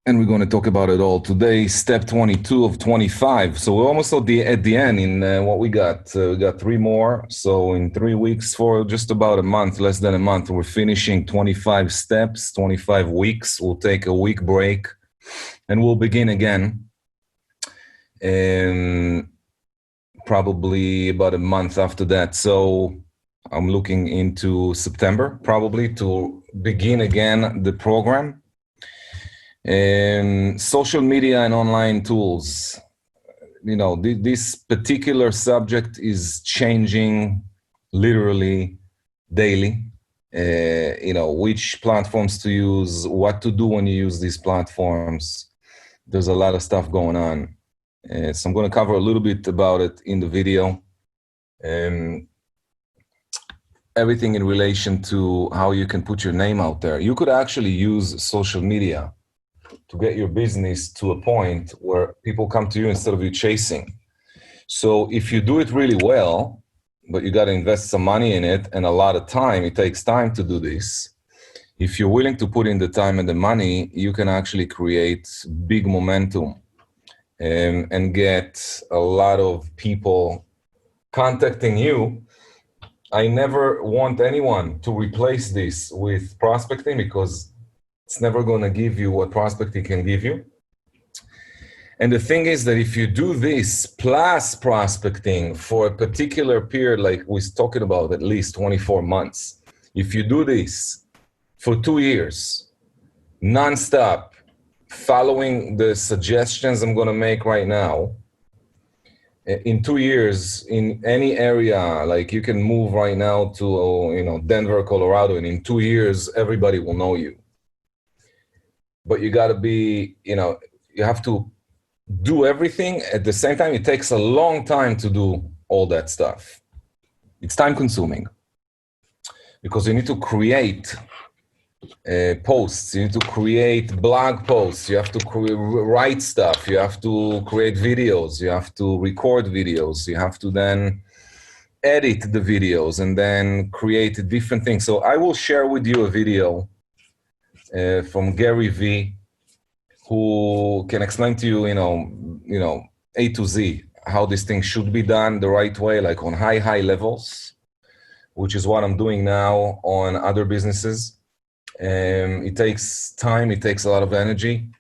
and we're going to talk about it all today. Step 22 of 25. So we're almost at the end in what we got. We got 3 more. So in 3 weeks, for just about a month, less than a month, we're finishing 25 steps, 25 weeks. We'll take a week break and we'll begin again. And probably about a month after that. So I'm looking into September probably to begin again the program. Social media and online tools. This particular subject is changing literally daily. Which platforms to use, what to do when you use these platforms. There's a lot of stuff going on. So I'm going to cover a little bit about it in the video. Everything in relation to how you can put your name out there. You could actually use social media to get your business to a point where people come to you instead of you chasing. So if you do it really well, but you got to invest some money in it and a lot of time, it takes time to do this. If you're willing to put in the time and the money, you can actually create big momentum and get a lot of people contacting you. I never want anyone to replace this with prospecting because it's never going to give you what prospecting can give you. And the thing is that if you do this plus prospecting for a particular period, like we're talking about at least 24 months, if you do this for 2 years, nonstop, following the suggestions I'm going to make right now, in 2 years, in any area, like you can move right now to Denver, Colorado, and in 2 years, everybody will know you. But you got to be, you have to do everything at the same time. It takes a long time to do all that stuff. It's time consuming because you need to create posts, you need to create blog posts, you have to write stuff, you have to create videos, you have to record videos, you have to then edit the videos and then create different things. So I will share with you a video from Gary V, who can explain to you, A to Z, how this thing should be done the right way, like on high levels, which is what I'm doing now on other businesses. It takes time, it takes a lot of energy,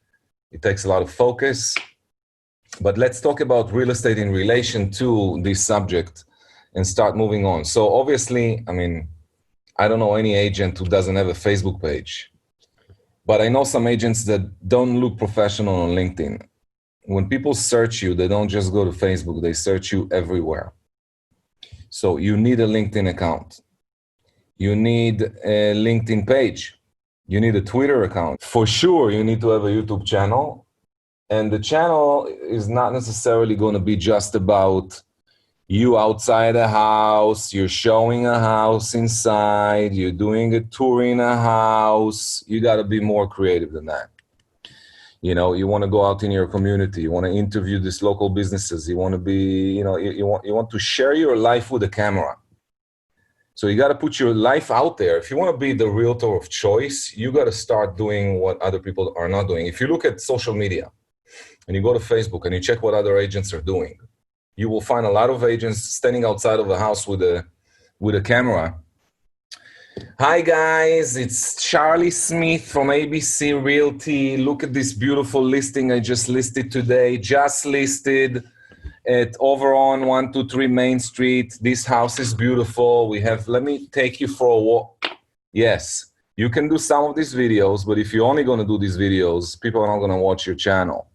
it takes a lot of focus. But let's talk about real estate in relation to this subject and start moving on. So obviously, I don't know any agent who doesn't have a Facebook page. But I know some agents that don't look professional on LinkedIn. When people search you, they don't just go to Facebook, they search you everywhere. So you need a LinkedIn account. You need a LinkedIn page. You need a Twitter account. For sure, you need to have a YouTube channel. And the channel is not necessarily going to be just about you outside a house, you're showing a house inside, you're doing a tour in a house. You got to be more creative than that. You want to go out in your community, you want to interview these local businesses, you want to be, you want to share your life with the camera. So you got to put your life out there. If you want to be the realtor of choice, you got to start doing what other people are not doing. If you look at social media and you go to Facebook and you check what other agents are doing, you will find a lot of agents standing outside of a house with a camera. Hi guys, it's Charlie Smith from ABC Realty. Look at this beautiful listing I just listed today. Just listed at over on 123 Main Street. This house is beautiful. Let me take you for a walk. Yes, you can do some of these videos, but if you're only going to do these videos, people are not going to watch your channel.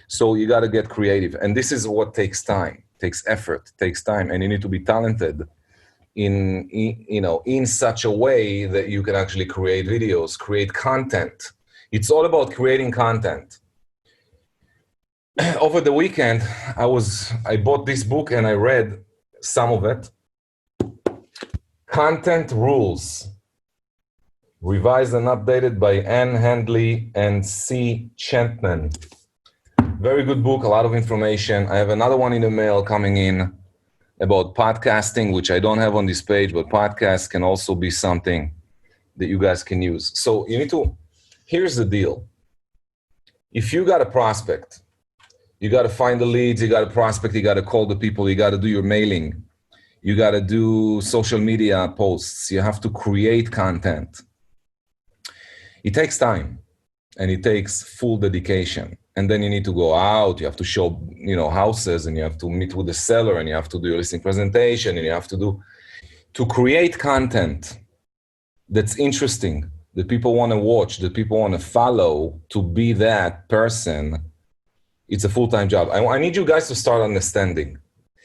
So you got to get creative. And this is what takes time, takes effort, takes time. And you need to be talented in such a way that you can actually create videos, create content. It's all about creating content. Over the weekend, I bought this book and I read some of it. Content Rules, revised and updated by Ann Handley and C. Chapman. Very good book, a lot of information. I have another one in the mail coming in about podcasting, which I don't have on this page, but podcasts can also be something that you guys can use. So here's the deal. if you got a prospect, you got to find the leads, you got to prospect, you got to call the people, you got to do your mailing, you got to do social media posts, you have to create content. It takes time and it takes full dedication. And then you need to go out, you have to show, houses, and you have to meet with the seller, and you have to do your listing presentation, and you have to create content that's interesting, that people want to watch, that people want to follow, to be that person. It's a full-time job. I need you guys to start understanding.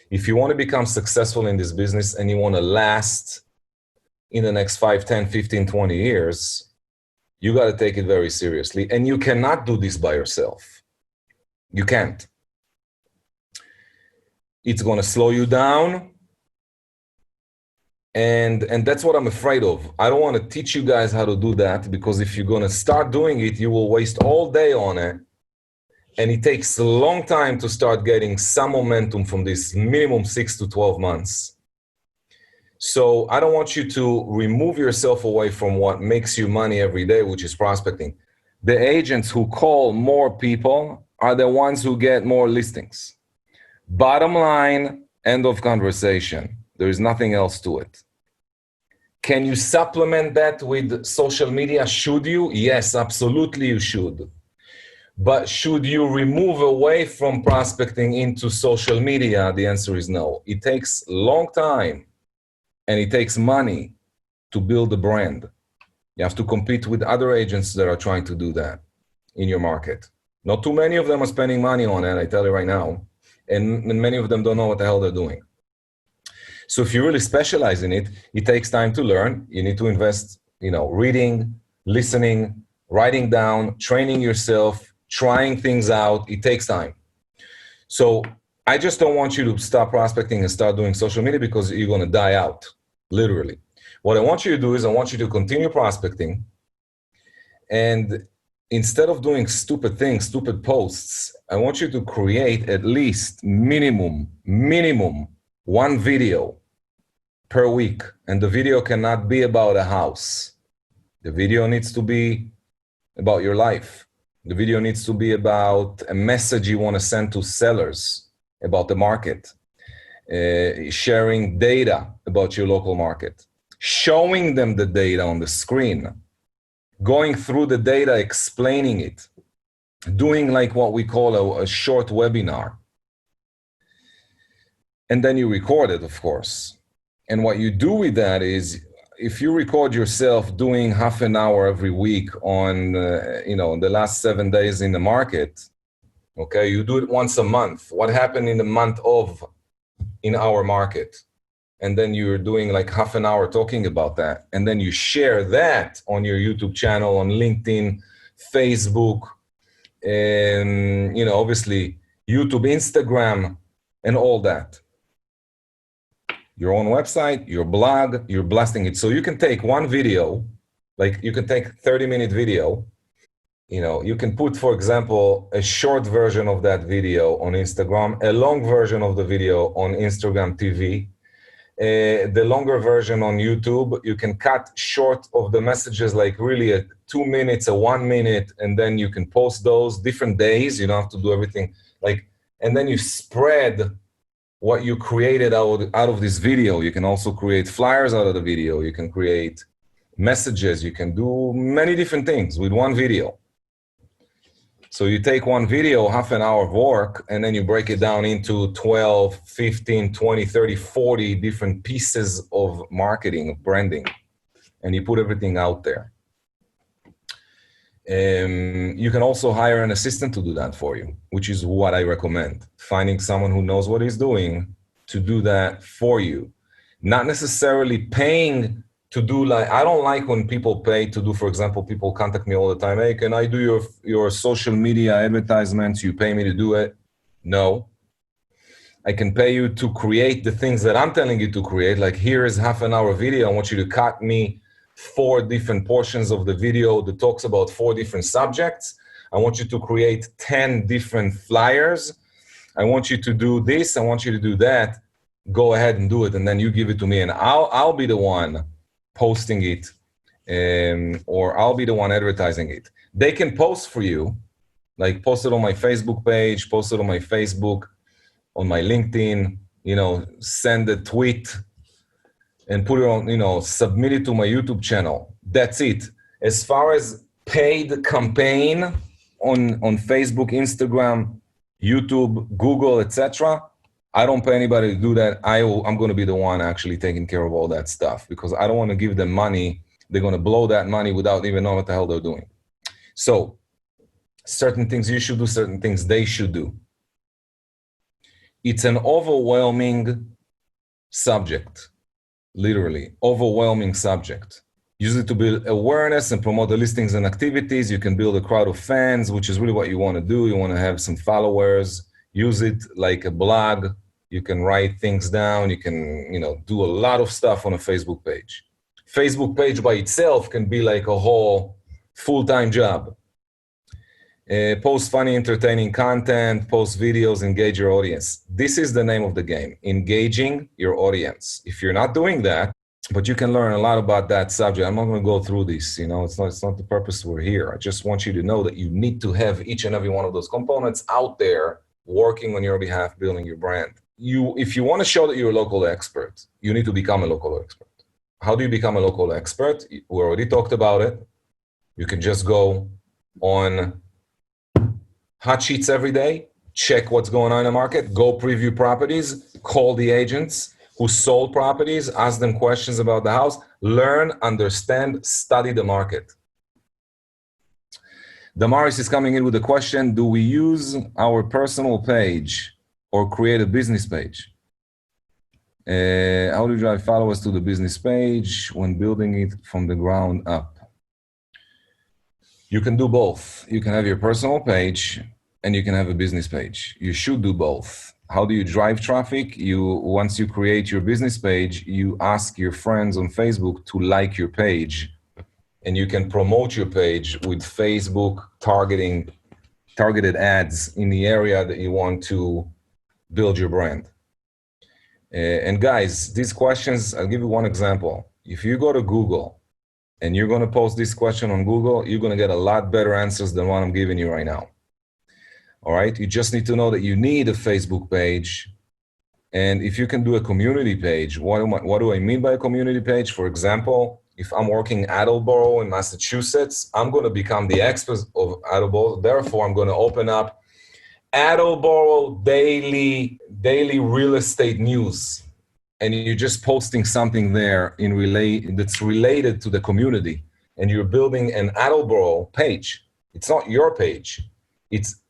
If you want to become successful in this business and you want to last in the next 5, 10, 15, 20 years, you got to take it very seriously. And you cannot do this by yourself. You can't. It's going to slow you down. And that's what I'm afraid of. I don't want to teach you guys how to do that, because if you're going to start doing it, you will waste all day on it. And it takes a long time to start getting some momentum from this, minimum 6 to 12 months. So I don't want you to remove yourself away from what makes you money every day, which is prospecting. The agents who call more people are the ones who get more listings. Bottom line, end of conversation. There is nothing else to it. Can you supplement that with social media? Should you? Yes, absolutely you should. But should you remove away from prospecting into social media? The answer is no. It takes a long time and it takes money to build a brand. You have to compete with other agents that are trying to do that in your market. Not too many of them are spending money on it, I tell you right now. And many of them don't know what the hell they're doing. So if you really specialize in it, it takes time to learn. You need to invest, reading, listening, writing down, training yourself, trying things out. It takes time. So I just don't want you to stop prospecting and start doing social media, because you're going to die out, literally. What I want you to do is I want you to continue prospecting, and instead of doing stupid things, stupid posts, I want you to create at least minimum one video per week. And the video cannot be about a house. The video needs to be about your life. The video needs to be about a message you want to send to sellers about the market, sharing data about your local market, showing them the data on the screen, going through the data, explaining it, doing like what we call a short webinar. And then you record it, of course. And what you do with that is, if you record yourself doing half an hour every week on, the last 7 days in the market, okay, you do it once a month. What happened in the month in our market? And then you're doing like half an hour talking about that. And then you share that on your YouTube channel, on LinkedIn, Facebook, and, obviously YouTube, Instagram, and all that. Your own website, your blog, you're blasting it. So you can take one video, like you can take 30-minute video. You can put, for example, a short version of that video on Instagram, a long version of the video on Instagram TV, the longer version on YouTube. You can cut short of the messages, like really a 2 minutes, a 1 minute, and then you can post those different days. You don't have to do everything and then you spread what you created out of this video. You can also create flyers out of the video. You can create messages. You can do many different things with one video. So you take one video, half an hour of work, and then you break it down into 12, 15, 20, 30, 40 different pieces of marketing, of branding, and you put everything out there. You can also hire an assistant to do that for you, which is what I recommend. Finding someone who knows what he's doing to do that for you. Not necessarily paying to do, I don't like when people pay to do, for example, people contact me all the time. Hey, can I do your social media advertisements? You pay me to do it? No. I can pay you to create the things that I'm telling you to create. Like, here is half an hour video. I want you to cut me 4 different portions of the video that talks about 4 different subjects. I want you to create 10 different flyers. I want you to do this. I want you to do that. Go ahead and do it. And then you give it to me, and I'll be the one posting it, or I'll be the one advertising it. They can post for you, Like post it on my Facebook page, post it on my Facebook, on my LinkedIn, send a tweet and put it on, submit it to my YouTube channel. That's it. As far as paid campaign on Facebook, Instagram, YouTube, Google, etc., I don't pay anybody to do that. I'm going to be the one actually taking care of all that stuff because I don't want to give them money. They're going to blow that money without even knowing what the hell they're doing. So certain things you should do, certain things they should do. It's an overwhelming subject, literally, overwhelming subject. Use it to build awareness and promote the listings and activities. You can build a crowd of fans, which is really what you want to do. You want to have some followers. Use it like a blog. You can write things down. You can, do a lot of stuff on a Facebook page. Facebook page by itself can be like a whole full-time job. Post funny, entertaining content, post videos, engage your audience. This is the name of the game, engaging your audience. If you're not doing that, but you can learn a lot about that subject. I'm not going to go through this, it's not the purpose we're here. I just want you to know that you need to have each and every one of those components out there working on your behalf, building your brand. If you want to show that you're a local expert, you need to become a local expert. How do you become a local expert? We already talked about it. You can just go on hot sheets every day, check what's going on in the market, go preview properties, call the agents who sold properties, ask them questions about the house, learn, understand, study the market. Damaris is coming in with a question, do we use our personal page or create a business page? How do you drive followers to the business page when building it from the ground up? You can do both. You can have your personal page and you can have a business page. You should do both. How do you drive traffic? Once you create your business page, you ask your friends on Facebook to like your page, and you can promote your page with Facebook targeted ads in the area that you want to build your brand. And guys, these questions, I'll give you one example. If you go to Google and you're going to post this question on Google, you're going to get a lot better answers than what I'm giving you right now. All right. You just need to know that you need a Facebook page. And if you can do a community page, what do I mean by a community page? For example, if I'm working Attleboro in Massachusetts, I'm going to become the expert of Attleboro. Therefore, I'm going to open up Attleboro daily real estate news. And you're just posting something there that's related to the community. And you're building an Attleboro page. It's not your page. It's,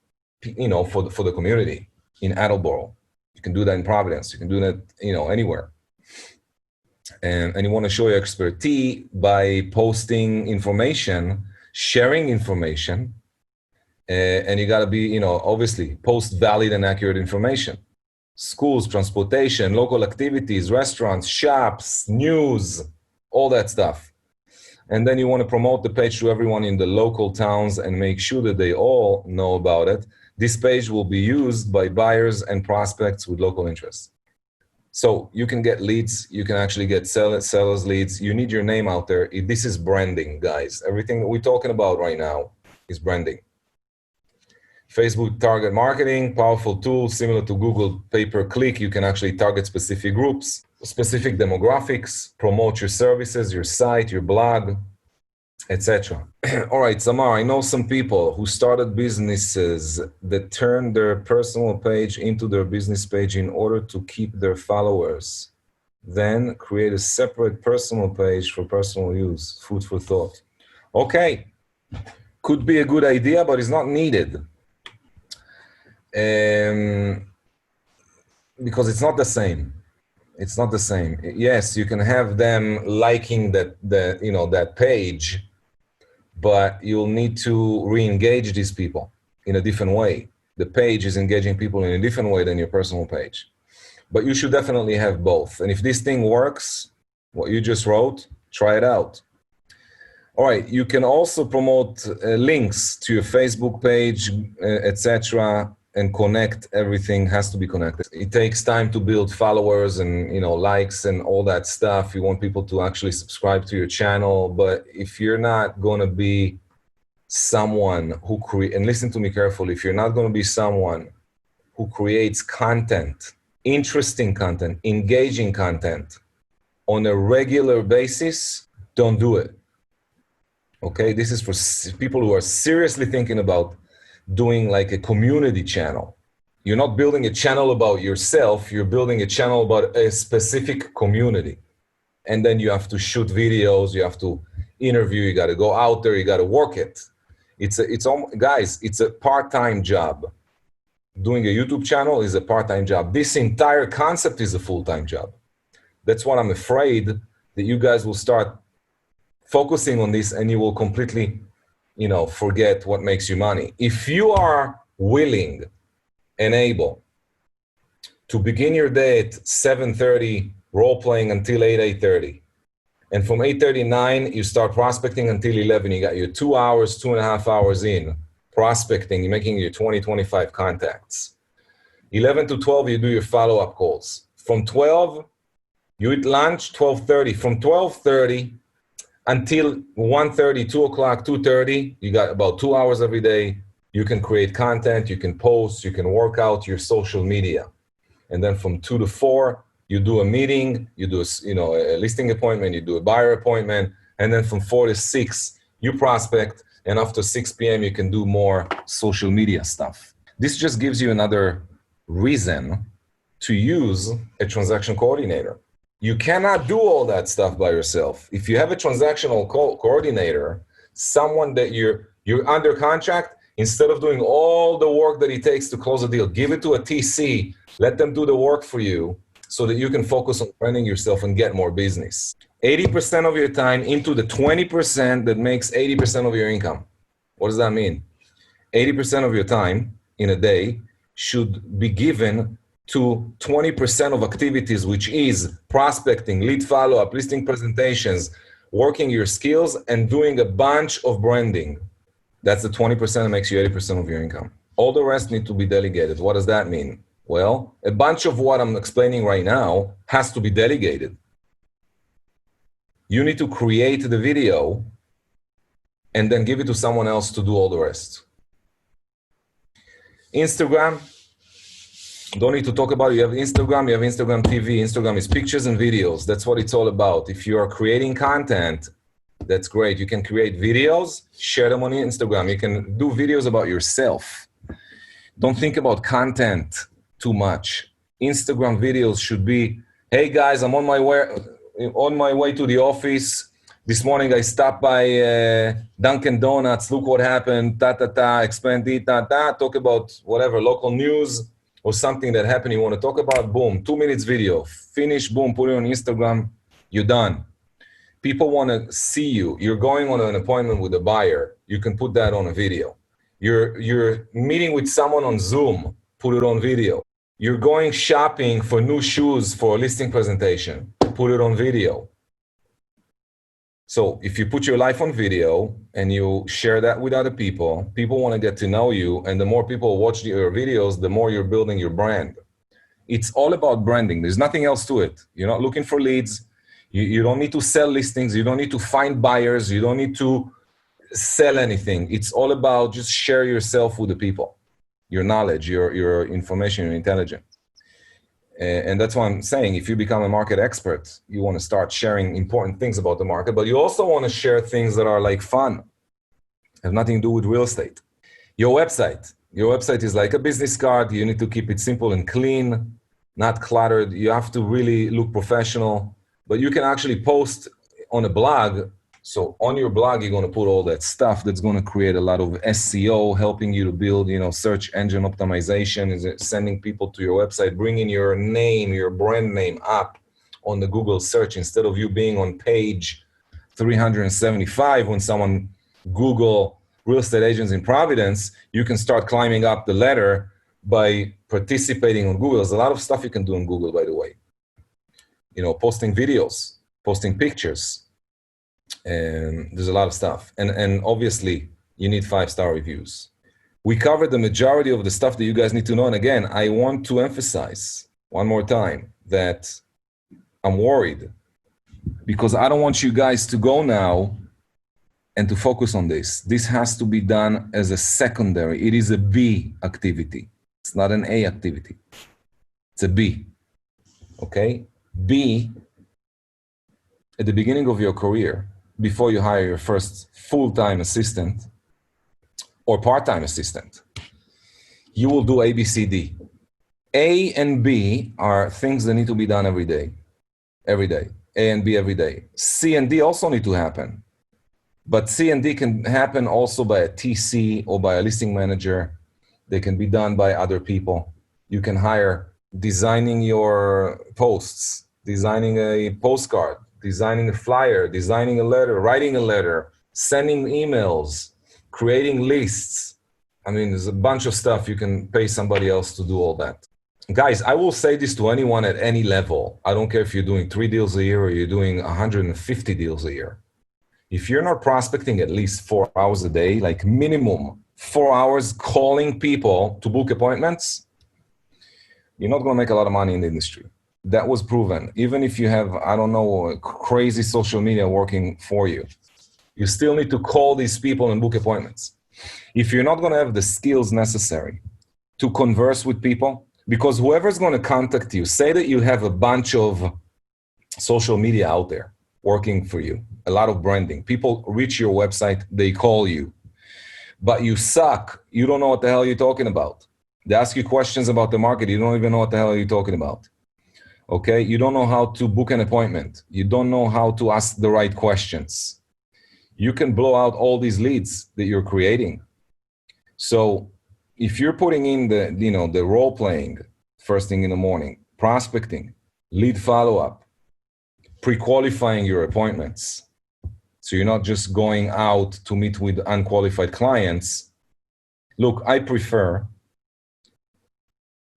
for the community in Attleboro. You can do that in Providence. You can do that, anywhere. And you want to show your expertise by posting information, sharing information, and you got to be, obviously post valid and accurate information. Schools, transportation, local activities, restaurants, shops, news, all that stuff. And then you want to promote the page to everyone in the local towns and make sure that they all know about it. This page will be used by buyers and prospects with local interests. So you can get leads, you can actually get sellers leads. You need your name out there. This is branding, guys. Everything that we're talking about right now is branding. Facebook target marketing, powerful tool similar to Google pay-per-click. You can actually target specific groups, specific demographics, promote your services, your site, your blog, etc. All right, Samar, I know some people who started businesses that turned their personal page into their business page in order to keep their followers. Then create a separate personal page for personal use. Food for thought. Okay, could be a good idea, but it's not needed. Because it's not the same. It's not the same. Yes, you can have them liking that page, but you'll need to re-engage these people in a different way. The page is engaging people in a different way than your personal page. But you should definitely have both. And if this thing works, what you just wrote, try it out. All right, you can also promote links to your Facebook page, etc., and connect. Everything has to be connected. It takes time to build followers and likes and all that stuff. You want people to actually subscribe to your channel, but if you're not going to be someone who and listen to me carefully, if you're not going to be someone who creates content, interesting content, engaging content on a regular basis, don't do it. Okay, this is for people who are seriously thinking about doing like a community channel. You're not building a channel about yourself, you're building a channel about a specific community. And then you have to shoot videos, you have to interview, you got to go out there, you got to work it. Guys, it's a part-time job. Doing a YouTube channel is a part-time job. This entire concept is a full-time job. That's what I'm afraid that you guys will start focusing on this and you will completely, forget what makes you money. If you are willing and able to begin your day at 7:30, role playing until 8:30, and from 8:39 you start prospecting until 11, you got your 2 hours, 2.5 hours in prospecting, you're making your 20, 25 contacts. 11 to 12, you do your follow-up calls. From 12, you eat lunch, 12:30. From 12:30 until 1:30, 2 o'clock, 2:30, you got about 2 hours every day. You can create content, you can post, you can work out your social media. And then from 2 to 4, you do a meeting, you do a listing appointment, you do a buyer appointment, and then from 4 to 6, you prospect, and after 6 p.m., you can do more social media stuff. This just gives you another reason to use a transaction coordinator. You cannot do all that stuff by yourself. If you have a transactional coordinator, someone that you're under contract, instead of doing all the work that it takes to close a deal, give it to a TC, let them do the work for you so that you can focus on branding yourself and get more business. 80% of your time into the 20% that makes 80% of your income. What does that mean? 80% of your time in a day should be given to 20% of activities, which is prospecting, lead follow-up, listing presentations, working your skills, and doing a bunch of branding. That's the 20% that makes you 80% of your income. All the rest need to be delegated. What does that mean? Well, a bunch of what I'm explaining right now has to be delegated. You need to create the video and then give it to someone else to do all the rest. Instagram, don't need to talk about it. You have Instagram TV. Instagram is pictures and videos. That's what it's all about. If you are creating content, that's great. You can create videos, share them on Instagram. You can do videos about yourself. Don't think about content too much. Instagram videos should be, hey guys, I'm on my way to the office. This morning I stopped by Dunkin' Donuts. Look what happened. Expand it. Talk about whatever, local news or something that happened you want to talk about. Boom, 2 minutes video. Finish, boom, put it on Instagram. You're done. People want to see you. You're going on an appointment with a buyer. You can put that on a video. You're meeting with someone on Zoom. Put it on video. You're going shopping for new shoes for a listing presentation. Put it on video. So if you put your life on video and you share that with other people, people want to get to know you. And the more people watch your videos, the more you're building your brand. It's all about branding. There's nothing else to it. You're not looking for leads. You don't need to sell listings. You don't need to find buyers. You don't need to sell anything. It's all about just share yourself with the people, your knowledge, your information, your intelligence. And that's why I'm saying, if you become a market expert, you want to start sharing important things about the market, but you also want to share things that are like fun, have nothing to do with real estate. Your website is like a business card. You need to keep it simple and clean, not cluttered. You have to really look professional, but you can actually post on a blog. So on your blog, you're going to put all that stuff that's going to create a lot of SEO, helping you to build, search engine optimization, is sending people to your website, bringing your name, your brand name up on the Google search instead of you being on page 375 when someone Google real estate agents in Providence. You can start climbing up the ladder by participating on Google. There's a lot of stuff you can do on Google, by the way. Posting videos, posting pictures. And there's a lot of stuff. And obviously, you need 5-star reviews. We covered the majority of the stuff that you guys need to know. And again, I want to emphasize one more time that I'm worried because I don't want you guys to go now and to focus on this. This has to be done as a secondary. It is a B activity. It's not an A activity. It's a B. Okay? B, at the beginning of your career, before you hire your first full-time assistant or part-time assistant, you will do A, B, C, D. A and B are things that need to be done every day. Every day. A and B every day. C and D also need to happen. But C and D can happen also by a TC or by a listing manager. They can be done by other people. You can hire designing your posts, designing a postcard, designing a flyer, designing a letter, writing a letter, sending emails, creating lists. I mean, there's a bunch of stuff. You can pay somebody else to do all that. Guys, I will say this to anyone at any level. I don't care if you're doing 3 deals a year or you're doing 150 deals a year. If you're not prospecting at least 4 hours a day, like minimum 4 hours calling people to book appointments, you're not going to make a lot of money in the industry. That was proven. Even if you have, I don't know, crazy social media working for you, you still need to call these people and book appointments. If you're not going to have the skills necessary to converse with people, because whoever's going to contact you, say that you have a bunch of social media out there working for you, a lot of branding. People reach your website, they call you, but you suck. You don't know what the hell you're talking about. They ask you questions about the market. You don't even know what the hell you're talking about. Okay? You don't know how to book an appointment. You don't know how to ask the right questions. You can blow out all these leads that you're creating. So if you're putting in the role playing first thing in the morning, prospecting, lead follow-up, pre-qualifying your appointments, so you're not just going out to meet with unqualified clients. Look, I prefer,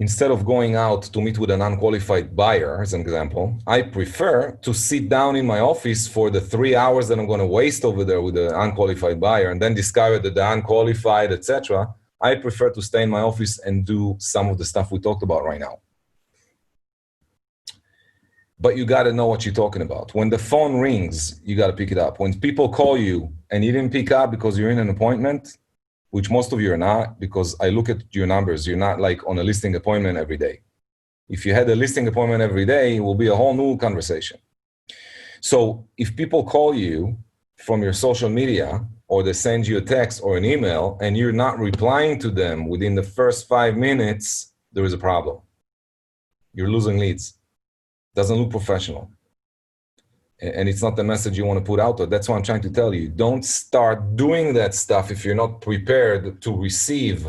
instead of going out to meet with an unqualified buyer, as an example, I prefer to sit down in my office for the 3 hours that I'm going to waste over there with the unqualified buyer and then discover that the unqualified, etc. I prefer to stay in my office and do some of the stuff we talked about right now. But you got to know what you're talking about. When the phone rings, you got to pick it up. When people call you and you didn't pick up because you're in an appointment, which most of you are not, because I look at your numbers, you're not like on a listing appointment every day. If you had a listing appointment every day, it will be a whole new conversation. So if people call you from your social media, or they send you a text or an email and you're not replying to them within the first 5 minutes, there is a problem. You're losing leads. Doesn't look professional. And it's not the message you want to put out there. That's what I'm trying to tell you. Don't start doing that stuff if you're not prepared to receive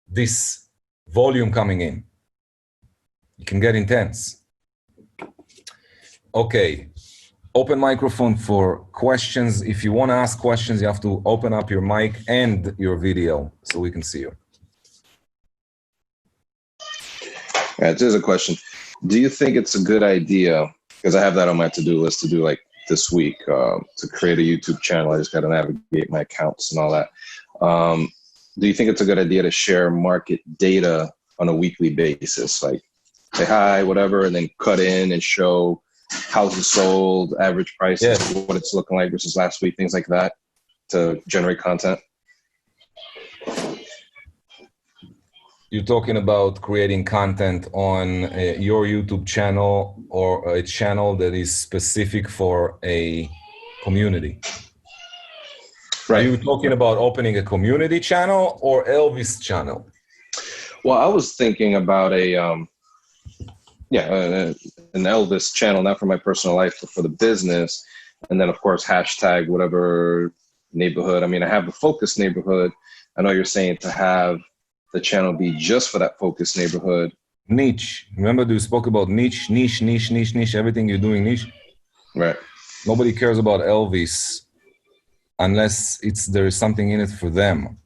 this volume coming in. It can get intense. Okay. Open microphone for questions. If you want to ask questions, you have to open up your mic and your video so we can see you. Yeah, this is a question. Do you think it's a good idea, because I have that on my to-do list to do like this week, to create a YouTube channel. I just got to navigate my accounts and all that. Do you think it's a good idea to share market data on a weekly basis? Like say hi, whatever, and then cut in and show houses sold, average prices, what it's looking like versus last week, things like that to generate content? You're talking about creating content on your YouTube channel or a channel that is specific for a community. Right. Are you talking about opening a community channel or Elvis channel? Well, I was thinking about an Elvis channel, not for my personal life, but for the business. And then, of course, hashtag whatever neighborhood. I mean, I have a focus neighborhood. I know you're saying to have the channel be just for that focus neighborhood. Niche. Remember you spoke about niche. Everything you're doing niche. Right. Nobody cares about Elvis unless there is something in it for them.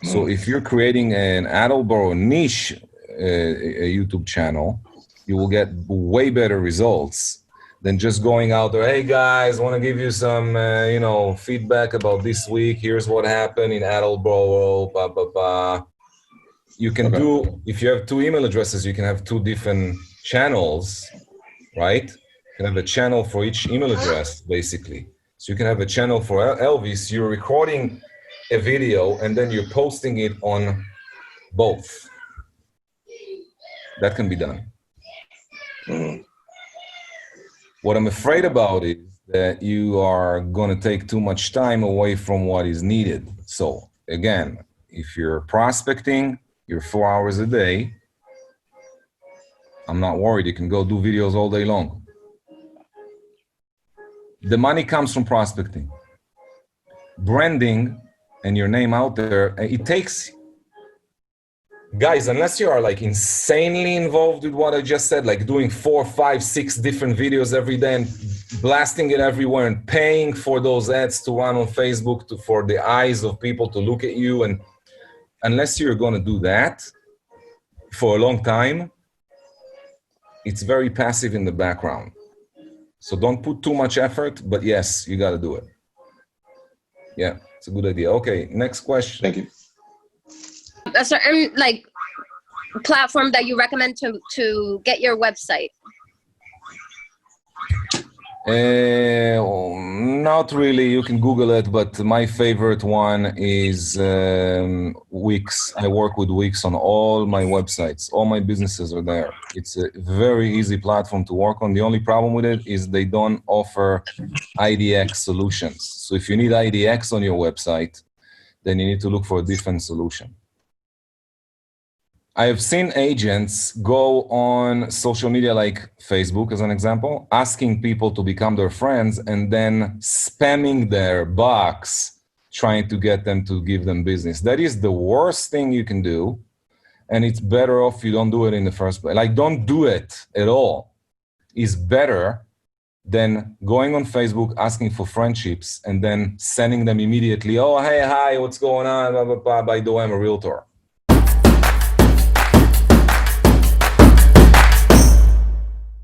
So if you're creating an Attleboro niche a YouTube channel, you will get way better results than just going out there. Hey guys, want to give you some feedback about this week. Here's what happened in Attleboro. Blah blah blah. You can do, if you have 2 email addresses, you can have 2 different channels, right? You can have a channel for each email address, basically. So you can have a channel for Elvis, you're recording a video and then you're posting it on both. That can be done. What I'm afraid about is that you are going to take too much time away from what is needed. So again, if you're prospecting, you're 4 hours a day, I'm not worried. You can go do videos all day long. The money comes from prospecting. Branding and your name out there, it takes, guys, unless you are like insanely involved with what I just said, like doing 4, 5, 6 different videos every day and blasting it everywhere and paying for those ads to run on Facebook for the eyes of people to look at you. And unless you're going to do that for a long time, it's very passive in the background. So don't put too much effort, but yes, you got to do it. Yeah, it's a good idea. Okay, next question. Thank you. A certain like platform that you recommend to get your website? Not really. You can Google it, but my favorite one is Wix. I work with Wix on all my websites. All my businesses are there. It's a very easy platform to work on. The only problem with it is they don't offer IDX solutions. So if you need IDX on your website, then you need to look for a different solution. I have seen agents go on social media like Facebook, as an example, asking people to become their friends and then spamming their box, trying to get them to give them business. That is the worst thing you can do. And it's better off you don't do it in the first place. Like, don't do it at all. It's better than going on Facebook, asking for friendships, and then sending them immediately, oh, hey, hi, what's going on? Blah, blah, blah. By the way, I'm a realtor.